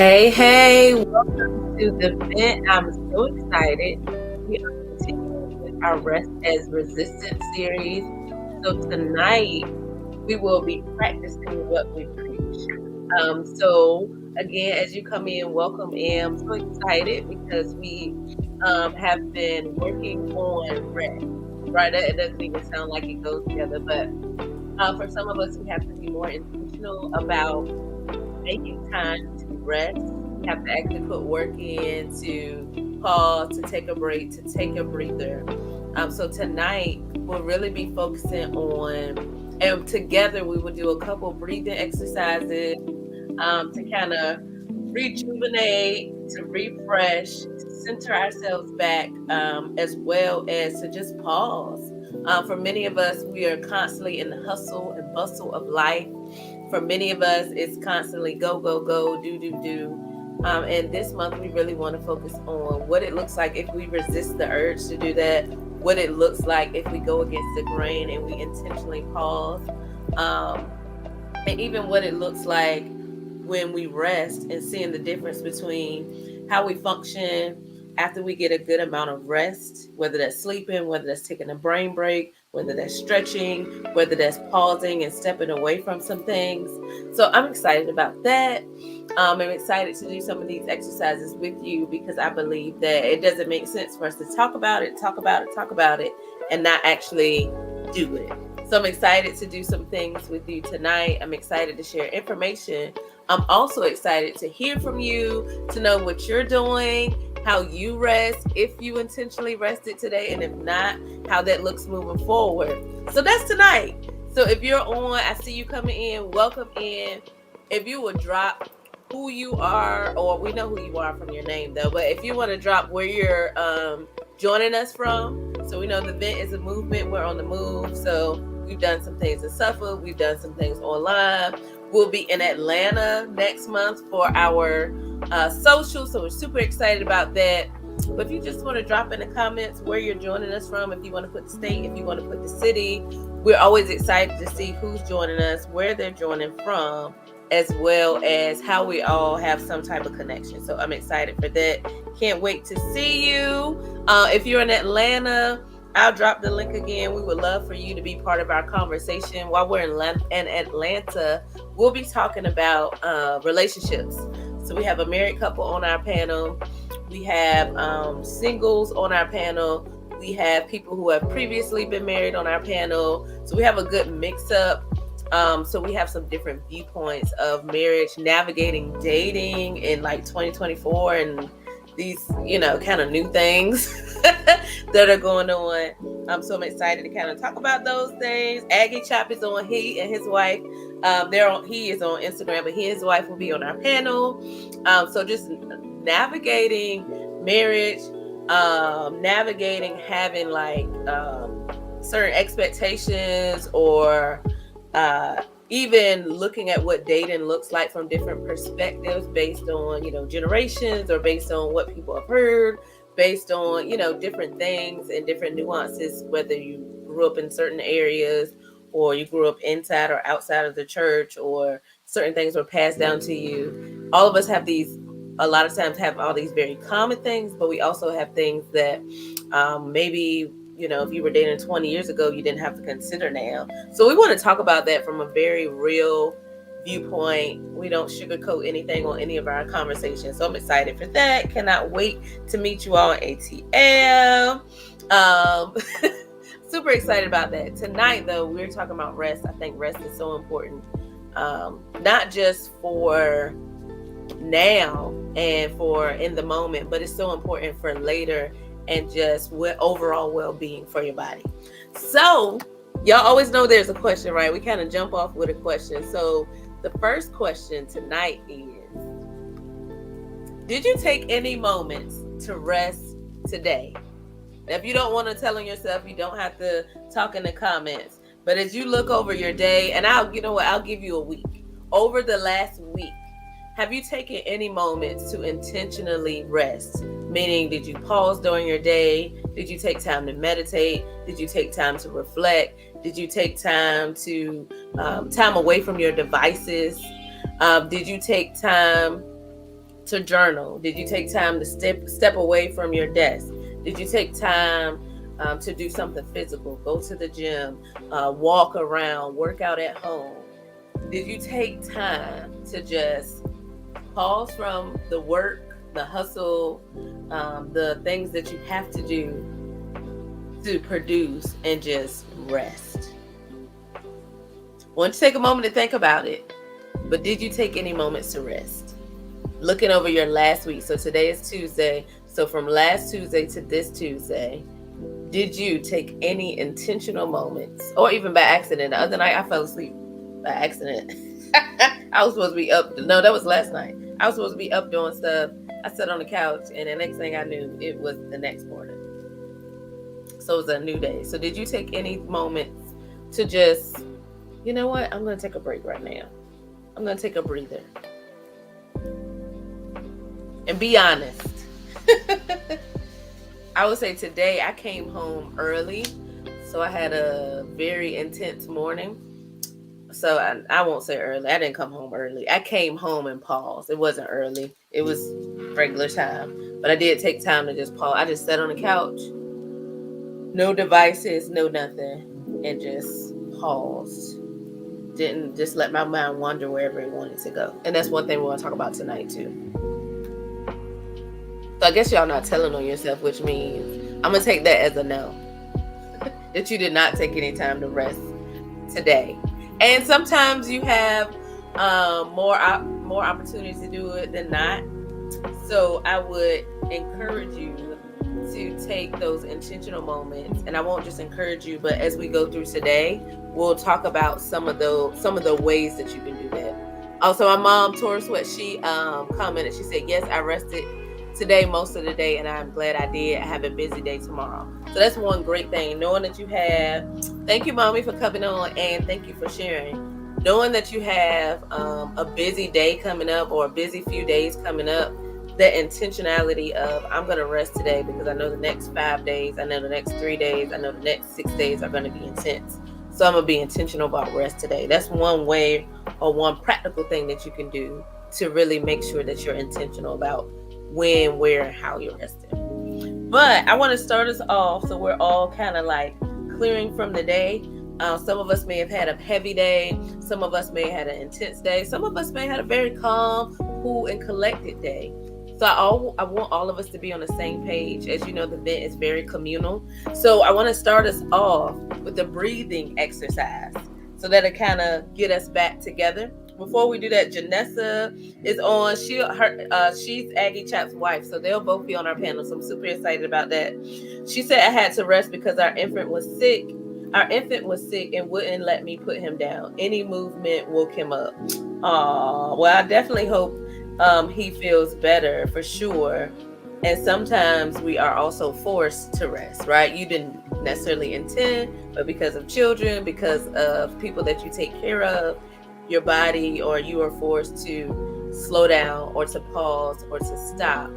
Hey, welcome to the vent. I'm so excited. We are continuing with our Rest as Resistance series. So tonight we will be practicing what we preach. So again, as you come in, welcome in. I'm so excited because we have been working on rest. Right? It doesn't even sound like it goes together, but for some of us, we have to be more intentional about making time to rest. You have to actually put work in, to pause, to take a break, to take a breather. So tonight we'll really be focusing on, and together we will do a couple breathing exercises to kind of rejuvenate, to refresh, to center ourselves back, as well as to just pause. For many of us, we are constantly in the hustle and bustle of life. For many of us, it's constantly go, go, go, do, do, do. And this month, we really want to focus on what it looks like if we resist the urge to do that, what it looks like if we go against the grain and we intentionally pause, and even what it looks like when we rest and seeing the difference between how we function after we get a good amount of rest, whether that's sleeping, whether that's taking a brain break, whether that's stretching, whether that's pausing and stepping away from some things. So I'm excited about that. I'm excited to do some of these exercises with you because I believe that it doesn't make sense for us to talk about it, and not actually do it. So I'm excited to do some things with you tonight. I'm excited to share information. I'm also excited to hear from you, to know what you're doing, how you rest, if you intentionally rested today, and if not, how that looks moving forward. So that's tonight. So if you're on, I see you coming in, welcome in. If you would drop who you are, or we know who you are from your name though, but if you want to drop where you're joining us from. So we know the vent is a movement, we're on the move. So we've done some things in Suffolk, we've done some things online. We'll be in Atlanta next month for our social, so we're super excited about that. But if you just want to drop in the comments where you're joining us from, if you want to put the state, if you want to put the city, we're always excited to see who's joining us, where they're joining from, as well as how we all have some type of connection. So I'm excited for that. Can't wait to see you. If you're in Atlanta, I'll drop the link again. We would love for you to be part of our conversation. While we're in Atlanta, we'll be talking about relationships. So we have a married couple on our panel. We have singles on our panel. We have people who have previously been married on our panel. So we have a good mix-up. So we have some different viewpoints of marriage, navigating dating in like 2024 and these, kind of new things that are going on. So I'm excited to kind of talk about those things. Aggie Chop is on. He and his wife, he is on Instagram, but he and his wife will be on our panel. So just navigating marriage, navigating having like certain expectations, or even looking at what dating looks like from different perspectives based on, generations, or based on what people have heard, based on, different things and different nuances, whether you grew up in certain areas or you grew up inside or outside of the church, or certain things were passed down to you. All of us have a lot of times have all these very common things, but we also have things that maybe, if you were dating 20 years ago, you didn't have to consider now. So we want to talk about that from a very real viewpoint. We don't sugarcoat anything on any of our conversations. So I'm excited for that. Cannot wait to meet you all in ATL. Super excited about that. Tonight, though, we're talking about rest. I think rest is so important, not just for now and for in the moment, but it's so important for later and just overall well-being for your body. So y'all always know there's a question, right? We kind of jump off with a question. So the first question tonight is, did you take any moments to rest today? Now, if you don't want to tell on yourself, you don't have to talk in the comments. But as you look over your day, and I'll give you a week. Over the last week, have you taken any moments to intentionally rest? Meaning, did you pause during your day? Did you take time to meditate? Did you take time to reflect? Did you take time away from your devices? Did you take time to journal? Did you take time to step away from your desk? Did you take time to do something physical? Go to the gym, walk around, work out at home. Did you take time to just pause from the work, the hustle, the things that you have to do to produce and just rest? I want you to take a moment to think about it. But did you take any moments to rest? Looking over your last week. So today is Tuesday. So from last Tuesday to this Tuesday, did you take any intentional moments, or even by accident? The other night I fell asleep by accident. I was supposed to be up. No, that was last night. I was supposed to be up doing stuff. I sat on the couch, and the next thing I knew, it was the next morning. So it was a new day. So did you take any moments to just, you know what? I'm going to take a break right now. I'm going to take a breather. And be honest. I would say today I came home early. So I had a very intense morning. So I won't say early. I didn't come home early. I came home and paused. It wasn't early. It was regular time. But I did take time to just pause. I just sat on the couch. No devices, no nothing. And just paused. Didn't just let my mind wander wherever it wanted to go. And that's one thing we want to talk about tonight too. So I guess y'all not telling on yourself, which means I'm going to take that as a no. That you did not take any time to rest today. And sometimes you have more opportunities to do it than not. So I would encourage you to take those intentional moments. And I won't just encourage you, but as we go through today, we'll talk about some of the ways that you can do that. Also, my mom, Tora Sweat, she commented. She said, "Yes, I rested today most of the day, and I'm glad I did. I have a busy day tomorrow." So that's one great thing, knowing that you have. Thank you, Mommy, for coming on, and thank you for sharing. Knowing that you have a busy day coming up, or a busy few days coming up, that intentionality of, I'm going to rest today because I know the next 5 days, I know the next 3 days, I know the next 6 days are going to be intense. So I'm going to be intentional about rest today. That's one way, or one practical thing that you can do to really make sure that you're intentional about when, where, and how you're resting. But I want to start us off so we're all kind of like clearing from the day. Some of us may have had a heavy day. Some of us may have had an intense day. Some of us may have had a very calm, cool, and collected day. So I want all of us to be on the same page. As you know, the event is very communal. So I want to start us off with the breathing exercise so that it kind of get us back together. Before we do that, Janessa is on. She's Aggie Chap's wife, so they'll both be on our panel. So I'm super excited about that. She said I had to rest because our infant was sick. Our infant was sick and wouldn't let me put him down. Any movement woke him up. Well, I definitely hope he feels better for sure. And sometimes we are also forced to rest, right? You didn't necessarily intend, but because of children, because of people that you take care of, your body, or you are forced to slow down or to pause or to stop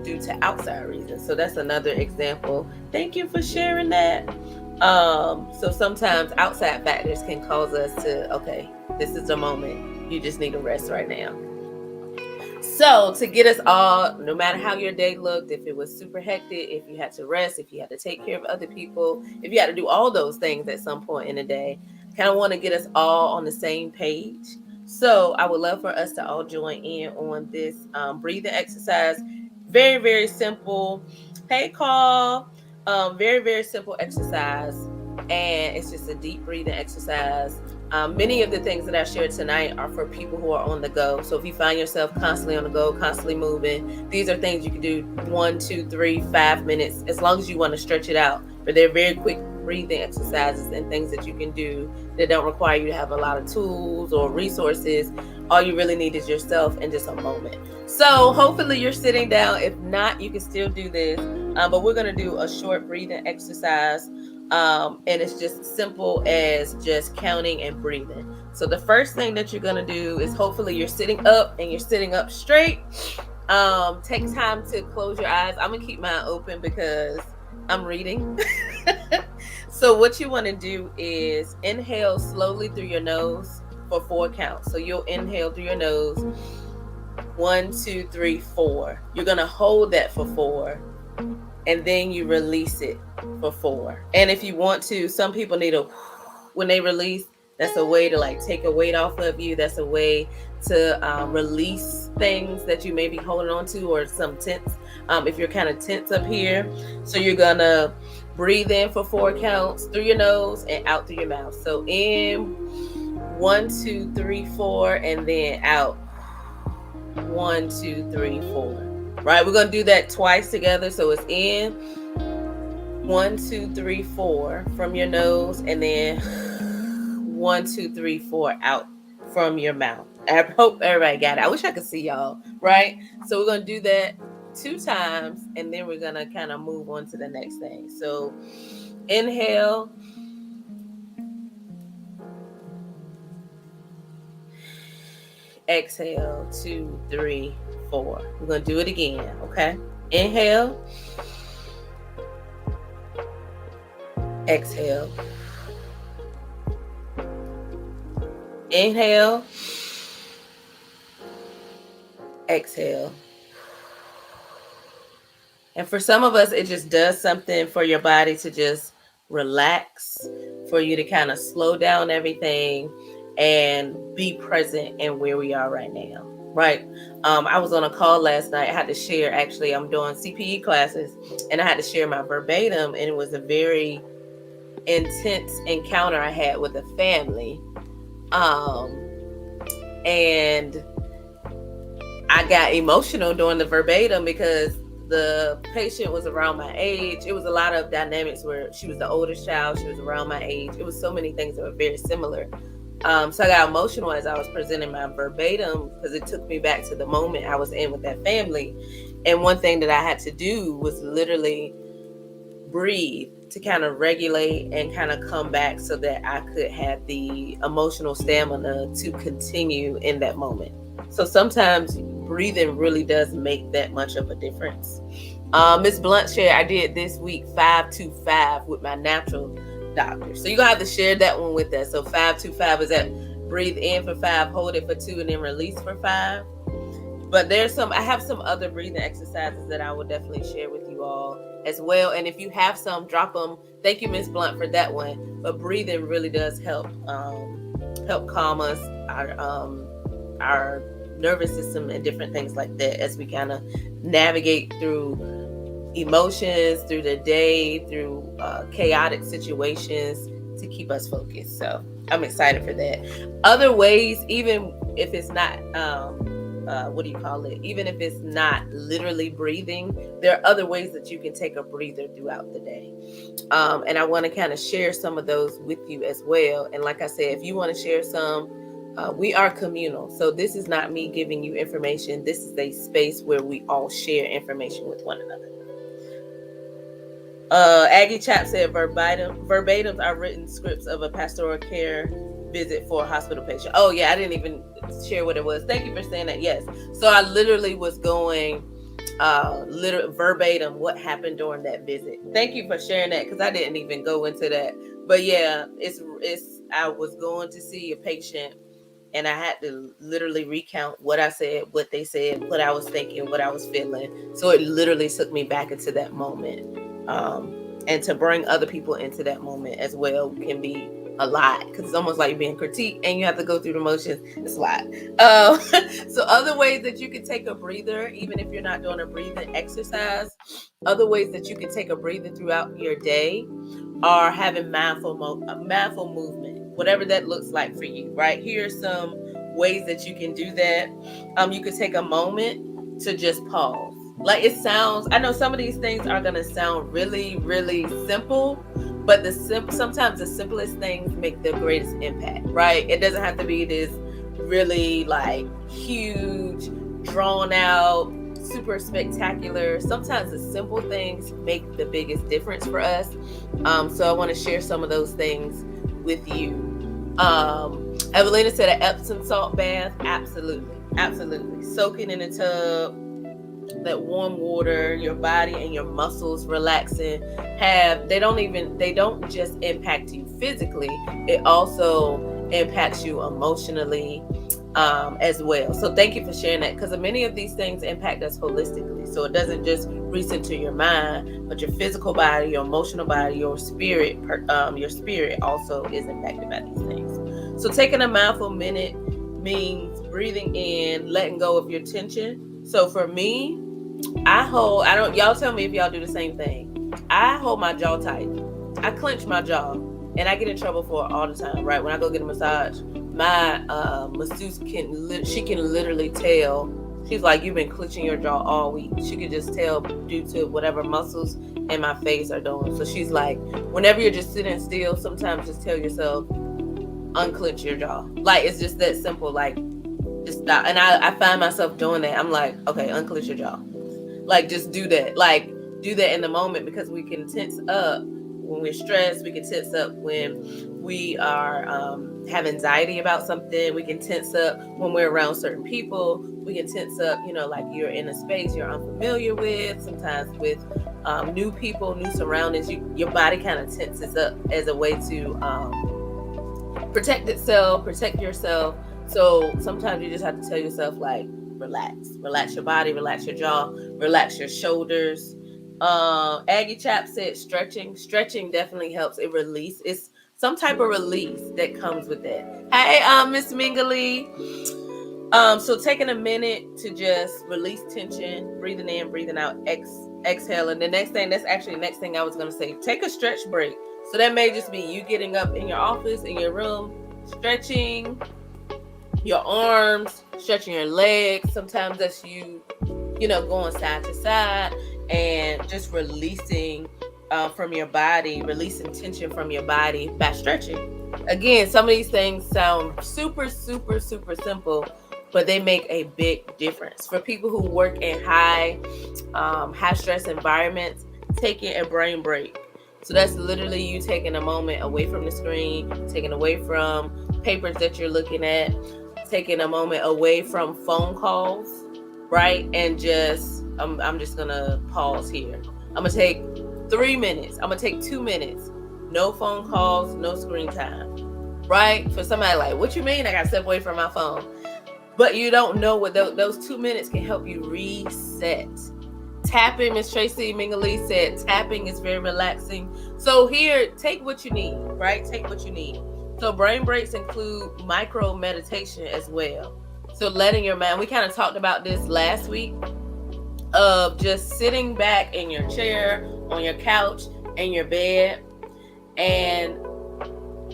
due to outside reasons. So that's another example. Thank you for sharing that. So sometimes outside factors can cause us to, okay, this is the moment. You just need to rest right now. So to get us all, no matter how your day looked, if it was super hectic, if you had to rest, if you had to take care of other people, if you had to do all those things at some point in the day, kind of want to get us all on the same page. So I would love for us to all join in on this breathing exercise. Very, very simple. Hey, call. Very, very simple exercise. And it's just a deep breathing exercise. Many of the things that I shared tonight are for people who are on the go. So if you find yourself constantly on the go, constantly moving, these are things you can do 1, 2, 3, 5 minutes, as long as you want to stretch it out. But they're very quick breathing exercises and things that you can do that don't require you to have a lot of tools or resources. All you really need is yourself and just a moment. So hopefully you're sitting down. If not, you can still do this. But we're going to do a short breathing exercise. And it's just simple as just counting and breathing. So the first thing that you're going to do is, hopefully you're sitting up and you're sitting up straight. Take time to close your eyes. I'm going to keep mine open because I'm reading. So what you want to do is inhale slowly through your nose for 4 counts. So you'll inhale through your nose 1, 2, 3, 4. You're going to hold that for 4, and then you release it for 4. And if you want to, some people need a, when they release, that's a way to like take a weight off of you. That's a way to release things that you may be holding on to, or some tense. If you're kind of tense up here, so you're gonna breathe in for 4 counts through your nose and out through your mouth. So in 1, 2, 3, 4, and then out 1, 2, 3, 4. Right, we're gonna do that twice together. So it's in 1, 2, 3, 4 from your nose, and then 1, 2, 3, 4 out from your mouth. I hope everybody got it. I wish I could see y'all, right? So we're gonna do that 2 times, and then we're gonna kind of move on to the next thing. So inhale, exhale, 2, 3, 4. We're gonna do it again, okay? Inhale, exhale, inhale, exhale. And for some of us, it just does something for your body to just relax, for you to kind of slow down everything and be present in where we are right now, right? I was on a call last night. I had to share, actually, I'm doing CPE classes, and I had to share my verbatim, and it was a very intense encounter I had with a family. And I got emotional during the verbatim because the patient was around my age. It was a lot of dynamics where she was the oldest child. She was around my age. It was so many things that were very similar. So I got emotional as I was presenting my verbatim because it took me back to the moment I was in with that family. And one thing that I had to do was literally breathe to kind of regulate and kind of come back so that I could have the emotional stamina to continue in that moment. So sometimes breathing really does make that much of a difference. Miss Blunt shared, I did this week 5-2-5 with my natural doctor. So you're gonna have to share that one with us. So 5-2-5 is that breathe in for 5, hold it for 2, and then release for 5. But I have some other breathing exercises that I will definitely share with you all as well. And if you have some, drop them. Thank you, Miss Blunt, for that one. But breathing really does help calm us, our nervous system, and different things like that as we kind of navigate through emotions, through the day, through chaotic situations, to keep us focused. So I'm excited for that. Other ways, even if it's not even if it's not literally breathing, there are other ways that you can take a breather throughout the day. And I want to kind of share some of those with you as well. And like I said, if you want to share some, we are communal. So this is not me giving you information. This is a space where we all share information with one another. Aggie Chap said verbatims are written scripts of a pastoral care visit for a hospital patient. Oh yeah, I didn't even share what it was. Thank you for saying that. Yes. So I literally was going verbatim what happened during that visit. Thank you for sharing that, because I didn't even go into that. But yeah, it's I was going to see a patient, and I had to literally recount what I said, what they said, what I was thinking, what I was feeling. So it literally took me back into that moment. And to bring other people into that moment as well can be a lot, because it's almost like being critiqued and you have to go through the motions. It's a lot. So other ways that you can take a breather, even if you're not doing a breathing exercise, other ways that you can take a breather throughout your day are having mindful movement, whatever that looks like for you, right? Here are some ways that you can do that. You could take a moment to just pause. Like it sounds, I know some of these things are going to sound really, really simple, but sometimes the simplest things make the greatest impact, right? It doesn't have to be this really like huge, drawn out, super spectacular. Sometimes the simple things make the biggest difference for us. So I want to share some of those things with you. Evelina said an Epsom salt bath. Absolutely. Soaking in a tub, that warm water, your body and your muscles relaxing. They don't just impact you physically, it also impacts you emotionally. as well. So thank you for sharing that, because many of these things impact us holistically. So it doesn't just recenter your mind, but your physical body, your emotional body, your spirit also is impacted by these things. So taking a mindful minute means breathing in, letting go of your tension. So for me, y'all tell me if y'all do the same thing. I hold my jaw tight. I clench my jaw, and I get in trouble for it all the time, right? When I go get a massage, my masseuse she can literally tell. She's like, you've been clenching your jaw all week. She could just tell due to whatever muscles in my face are doing. So she's like, whenever you're just sitting still, sometimes just tell yourself, unclench your jaw. Like, it's just that simple. Like, just stop. And I find myself doing that. I'm like, okay, unclench your jaw. Like, just do that. Like, do that in the moment, because we can tense up when we're stressed. We can tense up when we are have anxiety about something. We can tense up when we're around certain people. We can tense up, like you're in a space you're unfamiliar with. Sometimes with new people, new surroundings, your body kind of tenses up as a way to protect itself, protect yourself. So sometimes you just have to tell yourself, like, relax your body, relax your jaw, relax your shoulders. Aggie Chap said stretching definitely helps. It's some type of release that comes with that. Hey, Miss Mingley. So taking a minute to just release tension, breathing in, breathing out, exhale. And the next thing I was going to say, take a stretch break. So that may just be you getting up in your office, in your room, stretching your arms, stretching your legs. Sometimes that's you going side to side and just releasing from your body, releasing tension from your body by stretching. Again, some of these things sound super, super, super simple, but they make a big difference. For people who work in high stress environments, taking a brain break. So that's literally you taking a moment away from the screen, taking away from papers that you're looking at, taking a moment away from phone calls, right? And just, I'm just gonna pause here. I'm gonna take 3 minutes. I'm gonna take 2 minutes. No phone calls, no screen time, right? For somebody like, what you mean I gotta step away from my phone? But you don't know what those 2 minutes can help you reset. Tapping, Miss Tracy Mingley said, tapping is very relaxing. So here, take what you need, right? Take what you need. So brain breaks include micro meditation as well. So letting your mind, we kind of talked about this last week, of just sitting back in your chair, on your couch, in your bed, and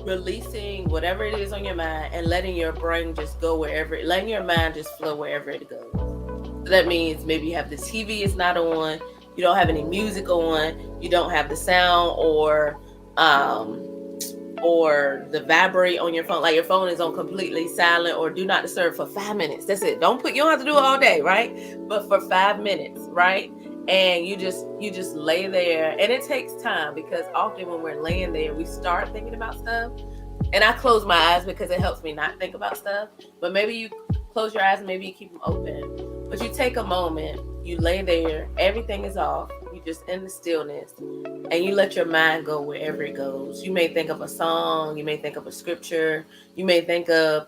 releasing whatever it is on your mind and letting your brain just go letting your mind just flow wherever it goes. So that means maybe you have the TV is not on, you don't have any music on, you don't have the sound or the vibrate on your phone, like your phone is on completely silent or do not disturb for 5 minutes. That's it. You don't have to do it all day, right? But for 5 minutes, right? And you just lay there, and it takes time, because often when we're laying there, we start thinking about stuff. And I close my eyes because it helps me not think about stuff. But maybe you close your eyes and maybe you keep them open. But you take a moment, you lay there, everything is off, you just in the stillness, and you let your mind go wherever it goes. You may think of a song, you may think of a scripture, you may think of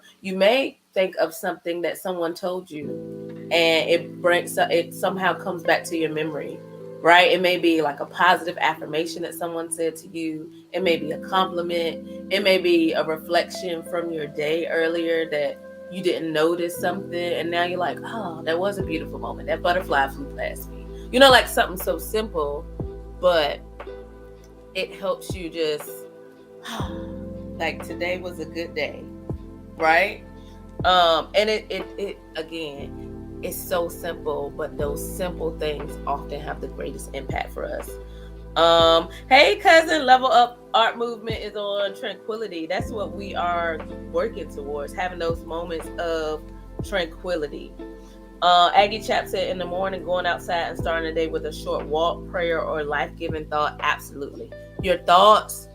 something that someone told you, and it somehow comes back to your memory, right? It may be like a positive affirmation that someone said to you. It may be a compliment. It may be a reflection from your day earlier that you didn't notice something, and now you're like, oh, that was a beautiful moment. That butterfly flew past me. Like something so simple, but it helps you just, like, today was a good day, right? And it again, it's so simple, but those simple things often have the greatest impact for us. Hey cousin, Level Up Art Movement is on tranquility. That's what we are working towards, having those moments of tranquility. Aggie Chap said, in the morning, going outside and starting the day with a short walk, prayer, or life-giving thought. Absolutely. Your thoughts,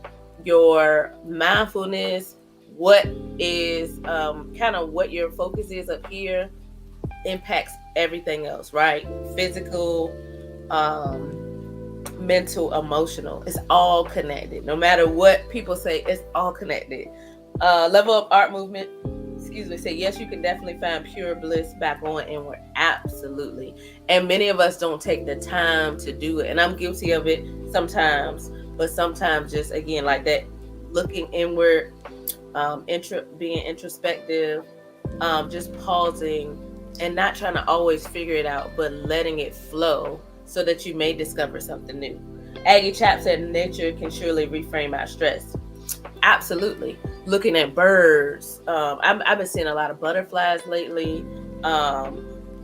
your mindfulness, what is kind of what your focus is up here impacts everything else, right? Physical, mental, emotional. It's all connected. No matter what people say, it's all connected. Level Up Art Movement say, yes, you can definitely find pure bliss back on inward. Absolutely. And many of us don't take the time to do it. And I'm guilty of it sometimes, but sometimes just again, like that, looking inward, being introspective, just pausing and not trying to always figure it out, but letting it flow so that you may discover something new. Aggie Chap said, nature can surely reframe our stress. Absolutely. Looking at birds. I've been seeing a lot of butterflies lately.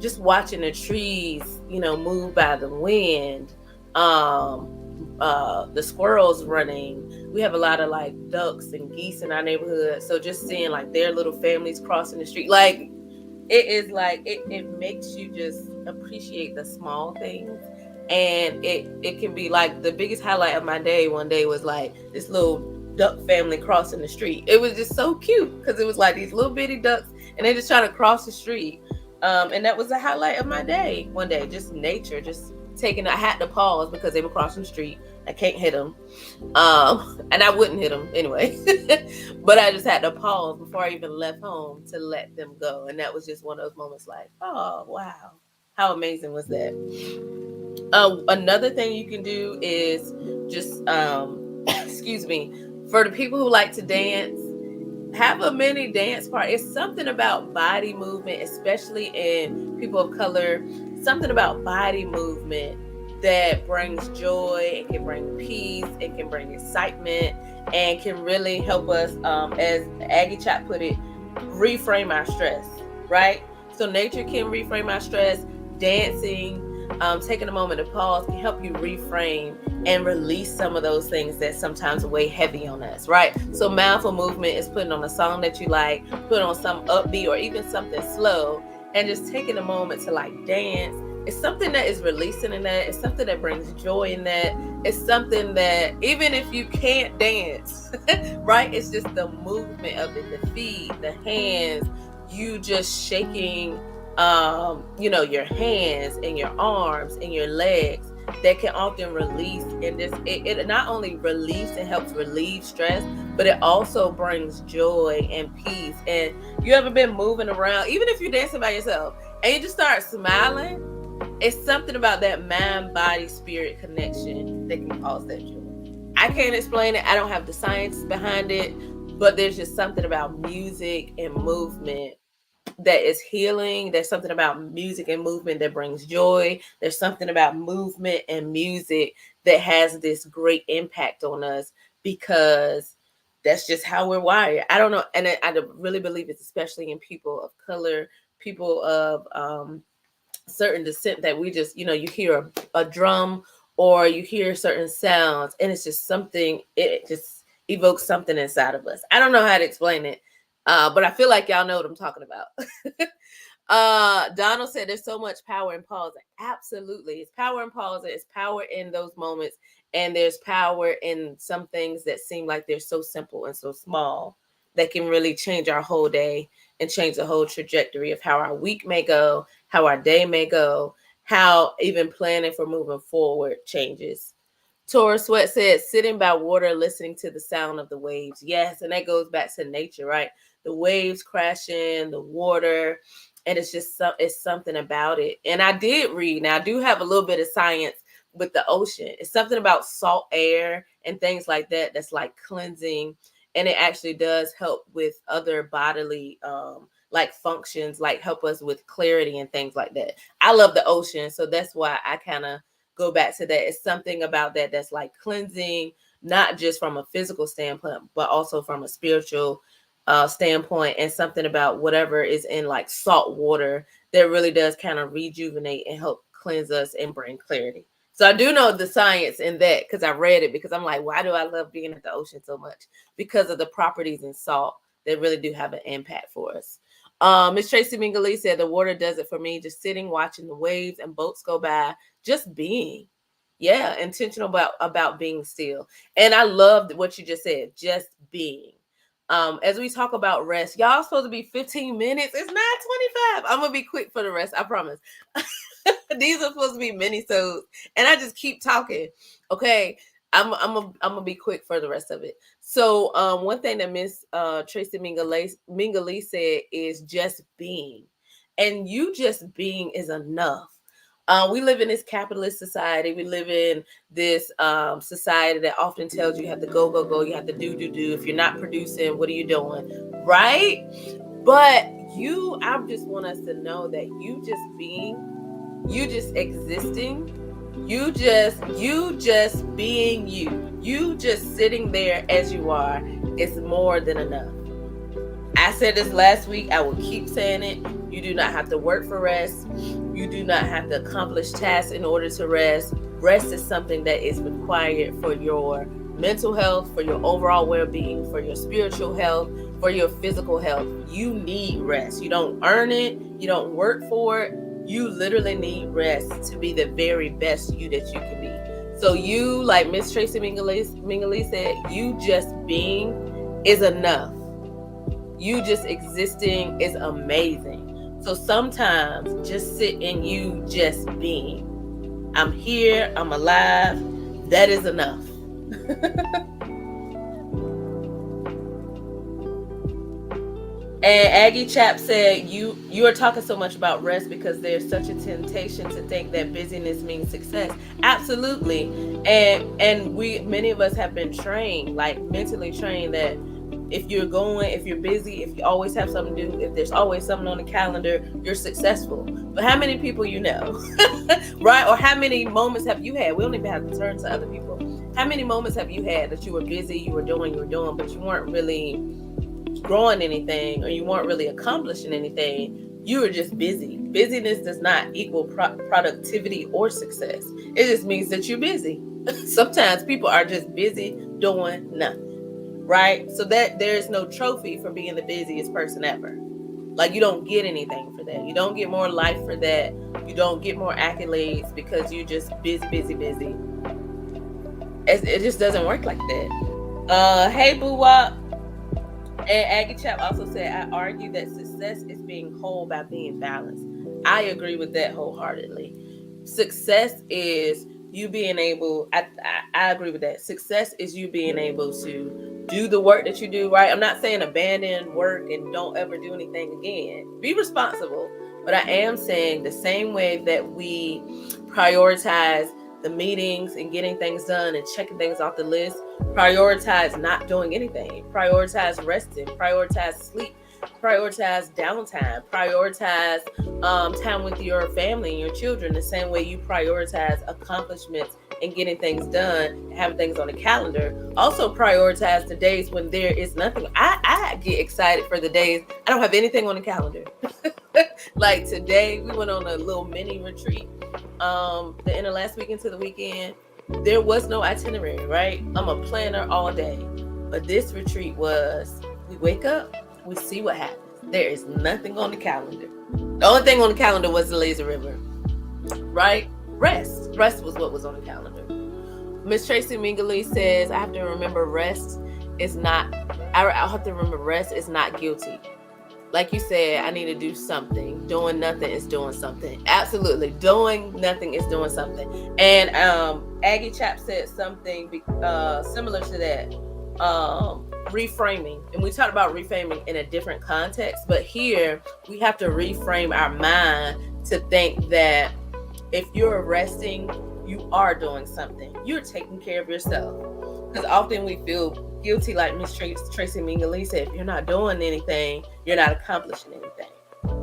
Just watching the trees, move by the wind. The squirrels running. We have a lot of like ducks and geese in our neighborhood. So just seeing like their little families crossing the street, like it is like it makes you just appreciate the small things. And it can be like the biggest highlight of my day one day was like this little duck family crossing the street. It was just so cute because it was like these little bitty ducks and they're just trying to cross the street. And that was the highlight of my day one day. Just nature, just taking. I had to pause because they were crossing the street. I can't hit them. And I wouldn't hit them anyway. But I just had to pause before I even left home to let them go. And that was just one of those moments like, oh, wow. How amazing was that? Another thing you can do is just, excuse me, for the people who like to dance, have a mini dance party. It's something about body movement, especially in people of color, something about body movement that brings joy, it can bring peace, it can bring excitement, and can really help us, as Aggie Chat put it, reframe our stress, right? So nature can reframe our stress. Dancing, taking a moment to pause can help you reframe and release some of those things that sometimes weigh heavy on us, right? So mindful movement is putting on a song that you like, put on some upbeat or even something slow, and just taking a moment to like dance. It's something that is releasing in that. It's something that brings joy in that. It's something that even if you can't dance, right? It's just the movement of it, the feet, the hands, you just shaking, your hands and your arms and your legs that can often release. And this, it not only relieves and helps relieve stress, but it also brings joy and peace. And you ever been moving around, even if you're dancing by yourself, and you just start smiling? It's something about that mind, body, spirit connection that can cause that joy. I can't explain it. I don't have the science behind it, but there's just something about music and movement that is healing. There's something about music and movement that brings joy. There's something about movement and music that has this great impact on us because that's just how we're wired. I don't know. And I really believe it's especially in people of color, people of, certain descent, that we just, you hear a drum or you hear certain sounds and it's just something, it just evokes something inside of us. I don't know how to explain it, but I feel like y'all know what I'm talking about. Donald said there's so much power in pausing. Absolutely. It's power in pausing. It's power in those moments. And there's power in some things that seem like they're so simple and so small that can really change our whole day and change the whole trajectory of how our week may go, how our day may go, how even planning for moving forward changes. Tora Sweat said, sitting by water, listening to the sound of the waves. Yes, and that goes back to nature, right? The waves crashing, the water, and it's just it's something about it. And I did read, now I do have a little bit of science with the ocean. It's something about salt air and things like that that's like cleansing, and it actually does help with other bodily like functions, like help us with clarity and things like that. I love the ocean, so that's why I kind of go back to that. It's something about that that's like cleansing, not just from a physical standpoint, but also from a spiritual standpoint, and something about whatever is in like salt water that really does kind of rejuvenate and help cleanse us and bring clarity. So I do know the science in that because I read it, because I'm like, why do I love being at the ocean so much? Because of the properties in salt that really do have an impact for us. Miss Tracy Mingali said the water does it for me, just sitting, watching the waves and boats go by, just being. Yeah, intentional about being still. And I loved what you just said, just being. As we talk about rest, y'all supposed to be 15 minutes. It's 9:25. I'm gonna be quick for the rest, I promise. These are supposed to be mini-sodes, and I just keep talking. Okay. I'm gonna be quick for the rest of it. So one thing that Miss Tracy Mingalese said is just being, and you just being is enough. We live in this capitalist society. We live in this society that often tells you have to go, go, go. You have to do, do, do. If you're not producing, what are you doing? Right? But I just want us to know that you just being, you just existing, you just being you just sitting there as you are is more than enough. I said this last week, I will keep saying it. You do not have to work for rest. You do not have to accomplish tasks in order to rest. Rest is something that is required for your mental health, for your overall well-being, for your spiritual health, for your physical health. You need rest. You don't earn it, you don't work for it. You literally need rest to be the very best you that you can be. So you, like Miss Tracy Mingalese said, you just being is enough. You just existing is amazing. So sometimes just sit in you just being. I'm here, I'm alive. That is enough. And Aggie Chap said, you are talking so much about rest because there's such a temptation to think that busyness means success. Absolutely. And many of us have been trained, like mentally trained, that if you're busy, if you always have something to do, if there's always something on the calendar, you're successful. But how many people you know, right? Or how many moments have you had? We don't even have to turn to other people. How many moments have you had that you were busy, you were doing, but you weren't really growing anything, or you weren't really accomplishing anything? You were just busy. Busyness does not equal productivity or success. It just means that you're busy. Sometimes people are just busy doing nothing. Right? So that there's no trophy for being the busiest person ever. Like, you don't get anything for that. You don't get more life for that. You don't get more accolades because you just busy. It just doesn't work like that. Hey Boo Wop. And Aggie Chap also said, I argue that success is being whole by being balanced. I agree with that wholeheartedly. Success is you being able, I agree with that. Success is you being able to do the work that you do, right? I'm not saying abandon work and don't ever do anything again. Be responsible. But I am saying the same way that we prioritize the meetings and getting things done and checking things off the list, prioritize not doing anything, prioritize resting, prioritize sleep, prioritize downtime, prioritize time with your family and your children the same way you prioritize accomplishments and getting things done and having things on the calendar. Also prioritize the days when there is nothing. I get excited for the days I don't have anything on the calendar. Like today we went on a little mini retreat the end of last week into the weekend. There was no itinerary, right? I'm a planner all day. But this retreat was, we wake up, we see what happens. There is nothing on the calendar. The only thing on the calendar was the lazy river, right? Rest was what was on the calendar. Miss Tracy Mingalese says, I have to remember rest is not guilty. Like you said, I need to do something. Doing nothing is doing something. Absolutely. Doing nothing is doing something. And Aggie Chap said something similar to that. Reframing. And we talked about reframing in a different context, but here we have to reframe our mind to think that if you're resting, you are doing something. You're taking care of yourself. Because often we feel guilty, like Miss Tracy Mingalese said, if you're not doing anything, you're not accomplishing anything.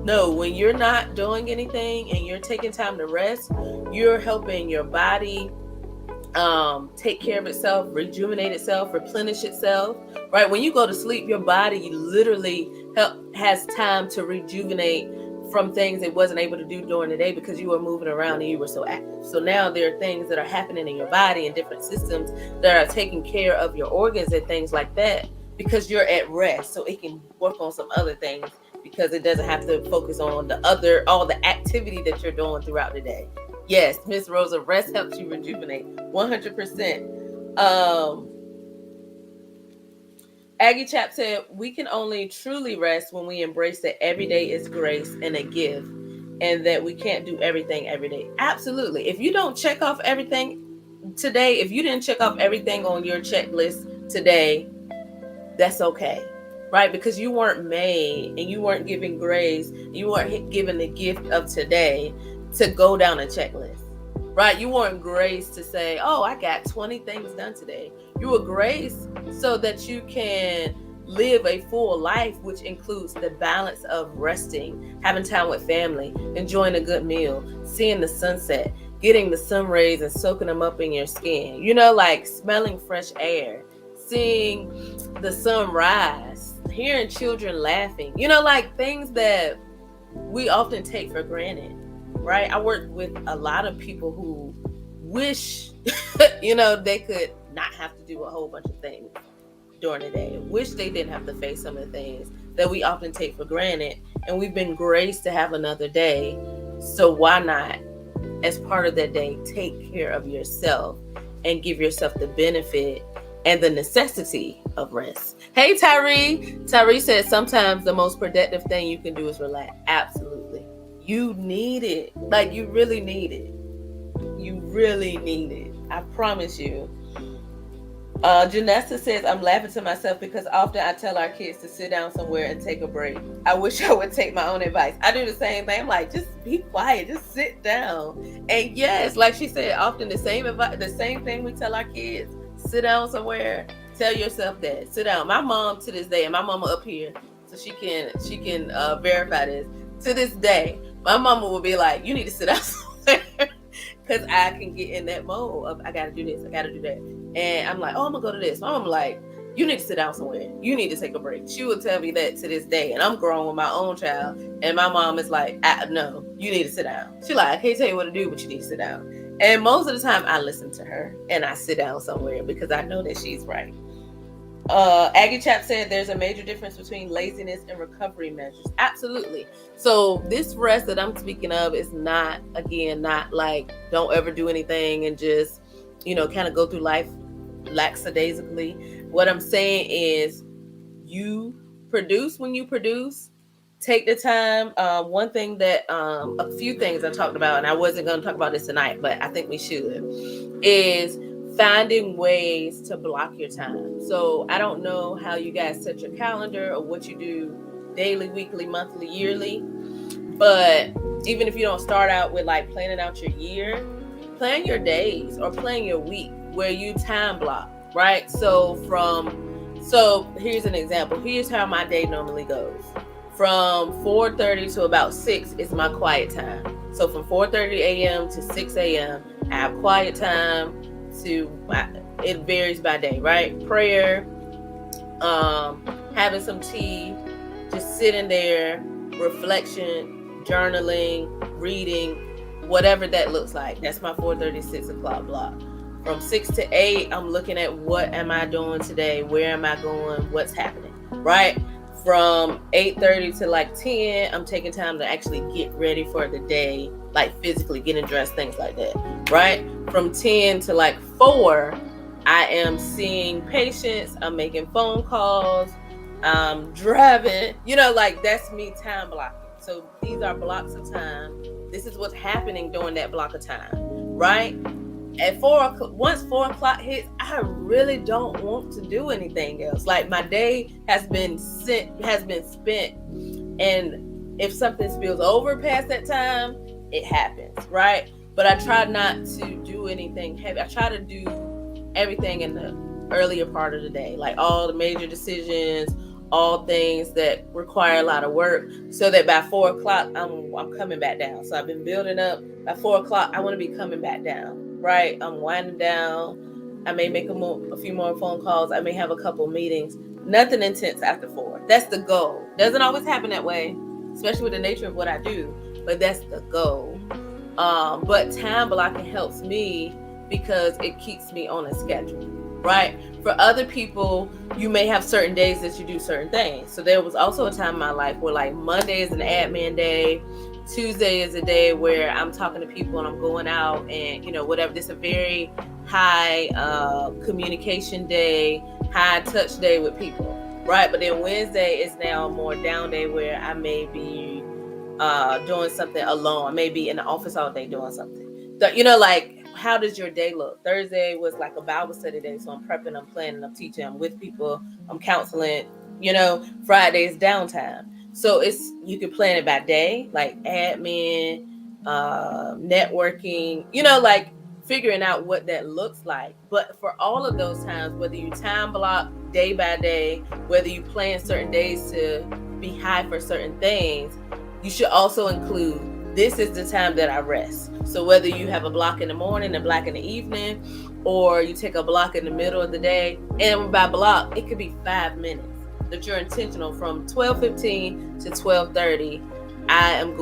No, when you're not doing anything and you're taking time to rest, you're helping your body take care of itself, rejuvenate itself, replenish itself, right? When you go to sleep, your body literally has time to rejuvenate from things it wasn't able to do during the day because you were moving around and you were so active. So now there are things that are happening in your body and different systems that are taking care of your organs and things like that because you're at rest. So it can work on some other things because it doesn't have to focus on all the activity that you're doing throughout the day. Yes, Miss Rosa, rest helps you rejuvenate 100%. Aggie Chap said, we can only truly rest when we embrace that every day is grace and a gift and that we can't do everything every day. Absolutely. If you don't check off everything, today, if you didn't check off everything on your checklist today, that's okay, right? Because you weren't made and you weren't given grace, you weren't given the gift of today to go down a checklist, right? You weren't graced to say, oh, I got 20 things done today. You were graced so that you can live a full life, which includes the balance of resting, having time with family, enjoying a good meal, seeing the sunset, getting the sun rays and soaking them up in your skin, like smelling fresh air, seeing the sunrise, hearing children laughing, like things that we often take for granted, right? I work with a lot of people who wish, they could not have to do a whole bunch of things during the day. Wish they didn't have to face some of the things that we often take for granted. And we've been graced to have another day. So why not, as part of that day, take care of yourself and give yourself the benefit and the necessity of rest. Hey, Tyree. Tyree said sometimes the most productive thing you can do is relax. Absolutely. You need it. Like, you really need it. You really need it. I promise you. Janessa says, I'm laughing to myself because often I tell our kids to sit down somewhere and take a break. I wish I would take my own advice. I do the same thing. I'm like, just be quiet, just sit down. And yes, like she said, often the same advice, the same thing we tell our kids. Sit down somewhere. Tell yourself that. Sit down. My mom to this day, and my mama up here, so she can verify this. To this day, my mama will be like, you need to sit down somewhere. Because I can get in that mode of, I got to do this, I got to do that. And I'm like, oh, I'm going to go to this. My mom like, you need to sit down somewhere. You need to take a break. She will tell me that to this day. And I'm grown with my own child. And my mom is like, no, you need to sit down. She like, I can't tell you what to do, but you need to sit down. And most of the time I listen to her and I sit down somewhere because I know that she's right. Aggie Chap said there's a major difference between laziness and recovery measures. Absolutely. So this rest that I'm speaking of is not like don't ever do anything and just, kind of go through life lackadaisically. What I'm saying is you produce when you produce. Take the time. One thing that, a few things I talked about, and I wasn't going to talk about this tonight, but I think we should, is finding ways to block your time. So I don't know how you guys set your calendar or what you do daily, weekly, monthly, yearly, but even if you don't start out with like planning out your year, plan your days or plan your week where you time block, right? So here's an example. Here's how my day normally goes. From 4:30 to about 6 is my quiet time. So from 4:30 a.m. to 6 a.m. I have quiet time. It varies by day, right? Prayer, having some tea, just sitting there, reflection, journaling, reading, whatever that looks like. That's my 4:30, 6 o'clock block. From 6 to 8, I'm looking at what am I doing today? Where am I going? What's happening, right? From 8:30 to like 10, I'm taking time to actually get ready for the day, like physically getting dressed, things like that, right? From 10 to like 4, I am seeing patients, I'm making phone calls, I'm driving, like that's me time blocking. So these are blocks of time. This is what's happening during that block of time, right? At 4 o'clock, once 4 o'clock hits, I really don't want to do anything else. Like my day has been spent, and if something spills over past that time, it happens, right? But I try not to do anything heavy. I try to do everything in the earlier part of the day, like all the major decisions, all things that require a lot of work, so that by 4 o'clock, I'm coming back down. So I've been building up. By 4 o'clock, I want to be coming back down. Right, I'm winding down. I may make a few more phone calls. I may have a couple meetings. Nothing intense after 4. That's the goal. Doesn't always happen that way, especially with the nature of what I do, but that's the goal. But time blocking helps me because it keeps me on a schedule, right? For other people, you may have certain days that you do certain things. So there was also a time in my life where like Monday is an admin day, Tuesday is a day where I'm talking to people and I'm going out and, whatever. This is a very high communication day, high touch day with people, right? But then Wednesday is now a more down day where I may be doing something alone. I may be in the office all day doing something. So, like how does your day look? Thursday was like a Bible study day, so I'm prepping, I'm planning, I'm teaching, I'm with people, I'm counseling. Friday is downtime, so you can plan it by day, like admin, networking. Like figuring out what that looks like. But for all of those times, whether you time block day by day, whether you plan certain days to be high for certain things, you should also include, this is the time that I rest. So whether you have a block in the morning, a block in the evening, or you take a block in the middle of the day, and by block, it could be 5 minutes that you're intentional from 12:15 to 12:30. I'm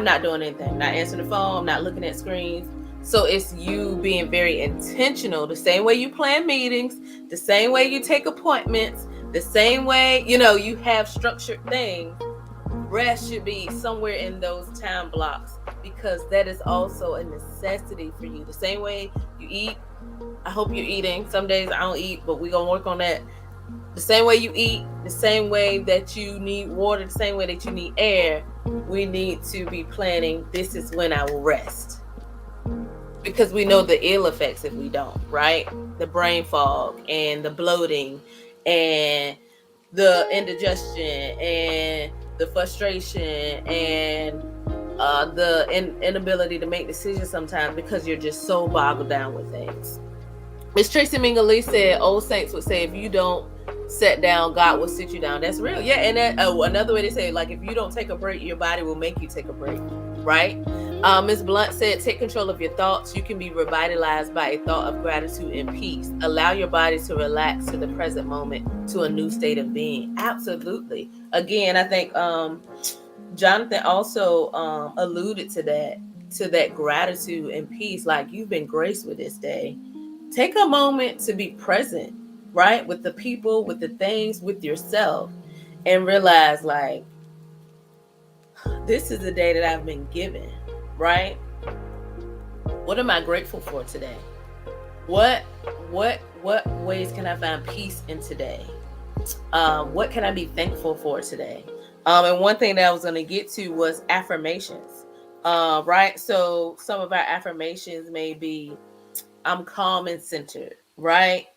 not doing anything. I'm not answering the phone. I'm not looking at screens. So it's you being very intentional, the same way you plan meetings, the same way you take appointments, the same way, you have structured things. Rest should be somewhere in those time blocks, because that is also a necessity for you. The same way you eat, I hope you're eating. Some days I don't eat, but we're going to work on that. The same way you eat, the same way that you need water, the same way that you need air, we need to be planning, this is when I will rest. Because we know the ill effects if we don't, right? The brain fog and the bloating and the indigestion and the frustration and the inability to make decisions sometimes, because you're just so boggled down with things. Miss Tracy Mingley said, old saints would say, if you don't sit down, God will sit you down. That's real. Yeah. And another way they say, like, if you don't take a break, your body will make you take a break. Right? Miss Blunt said, take control of your thoughts. You can be revitalized by a thought of gratitude and peace. Allow your body to relax to the present moment, to a new state of being. Absolutely. Again, I think Jonathan also alluded to that gratitude and peace. Like, you've been graced with this day. Take a moment to be present, right? With the people, with the things, with yourself, and realize, like, this is the day that I've been given, right? What am I grateful for today? What ways can I find peace in today? What can I be thankful for today? And one thing that I was going to get to was affirmations, right? So some of our affirmations may be, I'm calm and centered, right?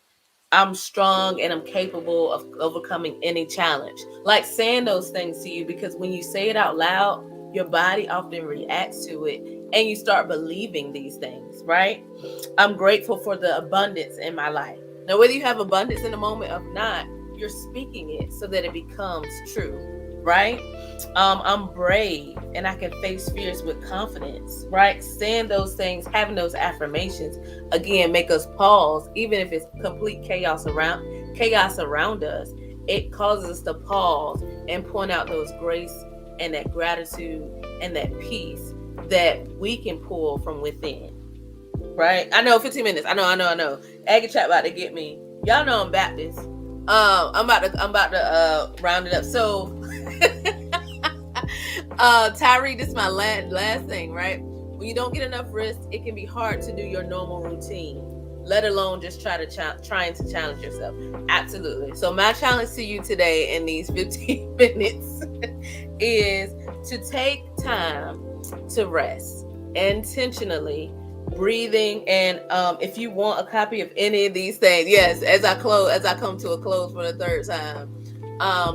I'm strong and I'm capable of overcoming any challenge. Like saying those things to you, because when you say it out loud, your body often reacts to it and you start believing these things, right? I'm grateful for the abundance in my life. Now, whether you have abundance in the moment or not, you're speaking it so that it becomes true, right? I'm brave and I can face fears with confidence, right? Saying those things, having those affirmations, again, make us pause. Even if it's complete chaos around us, it causes us to pause and point out those grace and that gratitude and that peace that we can pull from within, right? I know, 15 minutes. I know. Aggie chat about to get me. Y'all know I'm Baptist. I'm about to round it up. So Tyree, this is my last thing, right? When you don't get enough rest, it can be hard to do your normal routine, let alone just trying to challenge yourself. Absolutely. So my challenge to you today in these 15 minutes is to take time to rest intentionally, breathing. And if you want a copy of any of these things, yes, as I come to a close for the third time,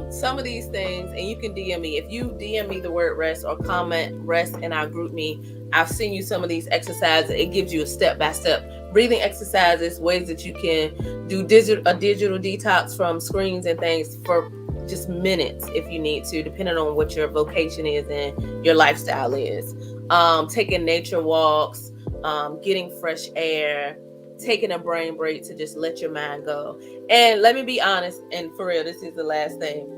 some of these things, and you can DM me. If you DM me the word rest or comment rest in our group me, I'll send you some of these exercises. It gives you a step-by-step breathing exercises, ways that you can do a digital detox from screens and things for just minutes if you need to, depending on what your vocation is and your lifestyle is. Taking nature walks, getting fresh air, taking a brain break to just let your mind go. And let me be honest, and for real, this is the last thing.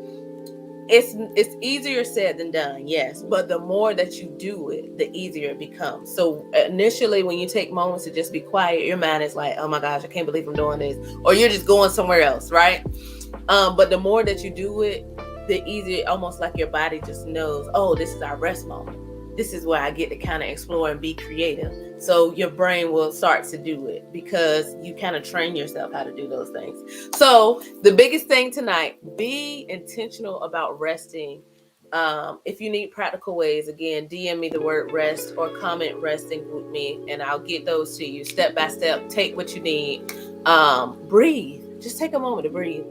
It's easier said than done, yes, but the more that you do it, the easier it becomes. So initially, when you take moments to just be quiet, your mind is like, oh my gosh, I can't believe I'm doing this, or you're just going somewhere else, right? But the more that you do it, the easier, almost like your body just knows, oh, this is our rest moment. This is where I get to kind of explore and be creative. So your brain will start to do it because you kind of train yourself how to do those things. So the biggest thing tonight, be intentional about resting If you need practical ways, again, DM me the word rest or comment rest and group me, and I'll get those to you step by step. Take what you need. Breathe. Just take a moment to breathe.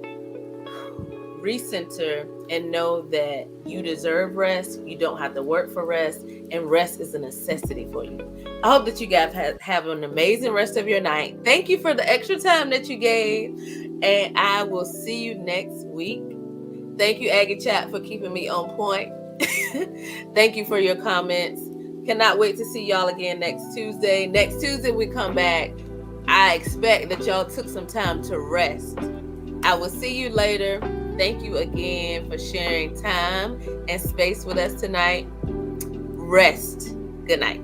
Recenter and know that you deserve rest. You don't have to work for rest, and rest is a necessity for you. I hope that you guys have an amazing rest of your night. Thank you for the extra time that you gave, and I will see you next week. Thank you, Aggie Chat, for keeping me on point. Thank you for your comments. Cannot wait to see y'all again next Tuesday. Next Tuesday we come back. I expect that y'all took some time to rest. I will see you later. Thank you again for sharing time and space with us tonight. Rest. Good night.